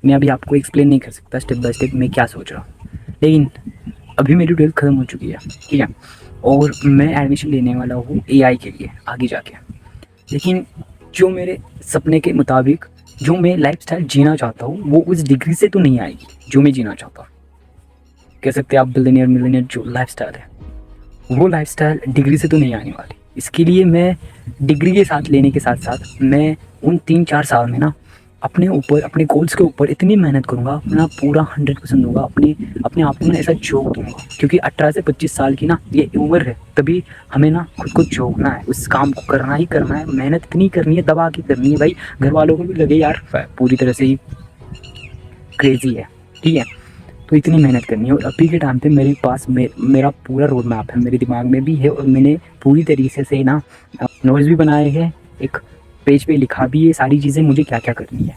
मैं अभी आपको एक्सप्लेन नहीं कर सकता स्टेप बाय स्टेप मैं क्या सोच रहा हूँ। लेकिन अभी मेरी 12th ख़त्म हो चुकी है, ठीक है, और मैं एडमिशन लेने वाला हूँ एआई के लिए आगे जाके। लेकिन जो मेरे सपने के मुताबिक जो मैं लाइफस्टाइल जीना चाहता हूँ वो उस डिग्री से तो नहीं आएगी जो मैं जीना चाहता हूँ। कह सकते हैं आप बिलियनियर मिलियनियर जो लाइफस्टाइल है वो लाइफस्टाइल डिग्री से तो नहीं आने वाली। इसके लिए मैं डिग्री के साथ लेने के साथ साथ मैं उन 3-4 साल में ना अपने ऊपर अपने गोल्स के ऊपर इतनी मेहनत करूँगा, अपना पूरा 100% दूंगा, अपने आप को ना ऐसा झोंक दूंगा। क्योंकि 18 से 25 साल की ना ये उम्र है, तभी हमें ना खुद को झोंकना है, उस काम को करना ही करना है, मेहनत इतनी करनी है, दबा के करनी है भाई। घर वालों को भी लगे यार पूरी तरह से ही क्रेजी है, ठीक है, तो इतनी मेहनत करनी है। और अभी के टाइम पे मेरे पास मेरा पूरा रोड मैप है, मेरे दिमाग में भी है, और मैंने पूरी तरीके से ना नोट्स भी बनाए हैं, एक पेज पे लिखा भी है सारी चीज़ें मुझे क्या क्या करनी है,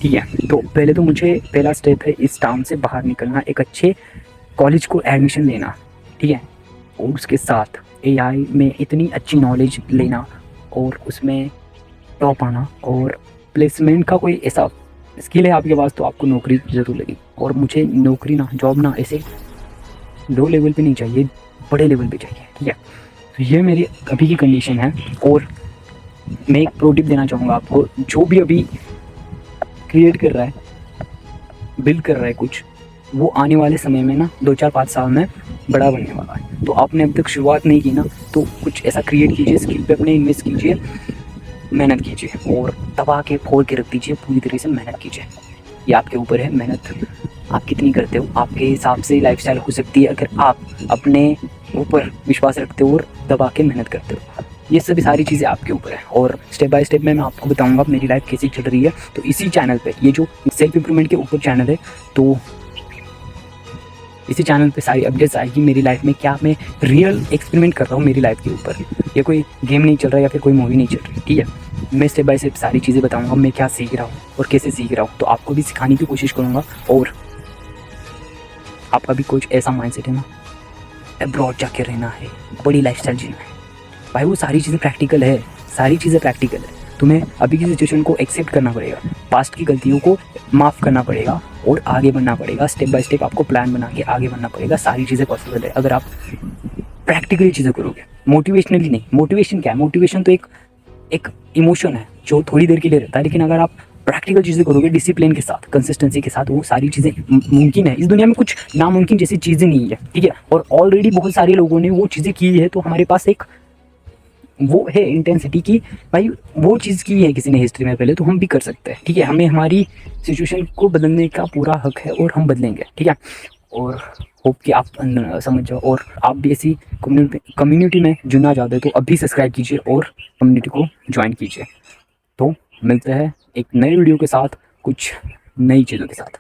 ठीक है। तो पहले तो मुझे पहला स्टेप है इस टाउन से बाहर निकलना, एक अच्छे कॉलेज को एडमिशन लेना, ठीक है, और उसके साथ एआई में इतनी अच्छी नॉलेज लेना और उसमें टॉप आना, और प्लेसमेंट का कोई ऐसा स्किल है आपके पास तो आपको नौकरी ज़रूर लगेगी। और मुझे नौकरी ना जॉब ना ऐसे लो लेवल पे नहीं चाहिए, बड़े लेवल पे चाहिए, ठीक है। तो ये मेरी अभी की कंडीशन है। और मैं एक प्रो टिप देना चाहूँगा आपको, जो भी अभी क्रिएट कर रहा है, बिल्ड कर रहा है कुछ, वो आने वाले समय में ना 2-4-5 साल में बड़ा बनने वाला है। तो आपने अभी तक शुरुआत नहीं की ना, तो कुछ ऐसा क्रिएट कीजिए, स्किल पे अपने इन्वेस्ट कीजिए, मेहनत कीजिए और दबा के फोड़ के रख दीजिए, पूरी तरह से मेहनत कीजिए। ये आपके ऊपर है, मेहनत आप कितनी करते हो आपके हिसाब से लाइफस्टाइल हो सकती है, अगर आप अपने ऊपर विश्वास रखते हो और दबा के मेहनत करते हो। ये सभी सारी चीज़ें आपके ऊपर है, और स्टेप बाय स्टेप मैं आपको बताऊंगा मेरी लाइफ कैसी चल रही है। तो इसी चैनल पे, ये जो सेल्फ इम्प्रूवमेंट के ऊपर चैनल है, तो इसी चैनल पे सारी अपडेट्स आएगी मेरी लाइफ में, क्या मैं रियल एक्सपेरिमेंट कर रहा हूँ मेरी लाइफ के ऊपर। ये कोई गेम नहीं चल रहा है या फिर कोई मूवी नहीं चल रही, ठीक है। मैं स्टेप बाय स्टेप सारी चीज़ें बताऊँगा, मैं क्या सीख रहा हूँ और कैसे सीख रहा हूँ, तो आपको भी सिखाने की कोशिश करूँगा। और आपका भी कुछ ऐसा माइंडसेट है ना, अब्रॉड जाके रहना है, बड़ी लाइफस्टाइल जीना है, भाई वो सारी चीज़ें प्रैक्टिकल है, सारी चीज़ें प्रैक्टिकल है। तुम्हें अभी की सिचुएशन को एक्सेप्ट करना पड़ेगा, पास्ट की गलतियों को माफ़ करना पड़ेगा और आगे बढ़ना पड़ेगा। स्टेप बाय स्टेप आपको प्लान बना के आगे बढ़ना पड़ेगा। सारी चीज़ें पॉसिबल है अगर आप प्रैक्टिकली चीज़ें करोगे, मोटिवेशनली नहीं। मोटिवेशन क्या है? मोटिवेशन तो एक इमोशन है जो थोड़ी देर के लिए रहता है, लेकिन अगर आप प्रैक्टिकल चीज़ें करोगे डिसिप्लिन के साथ, कंसिस्टेंसी के साथ, वो सारी चीज़ें मुमकिन है। इस दुनिया में कुछ नामुमकिन जैसी चीज़ें नहीं है, ठीक है। और ऑलरेडी बहुत सारे लोगों ने वो चीज़ें की है, तो हमारे पास एक वो है इंटेंसिटी की, भाई वो चीज़ की है किसी ने हिस्ट्री में पहले, तो हम भी कर सकते हैं, ठीक है। हमें हमारी सिचुएशन को बदलने का पूरा हक है और हम बदलेंगे, ठीक है। और होप कि आप समझ जाओ, और आप भी ऐसी कम्युनिटी में जुड़ना चाहते हो तो अभी सब्सक्राइब कीजिए और कम्युनिटी को ज्वाइन कीजिए। तो मिलते हैं एक नई वीडियो के साथ, कुछ नई चीज़ों के साथ।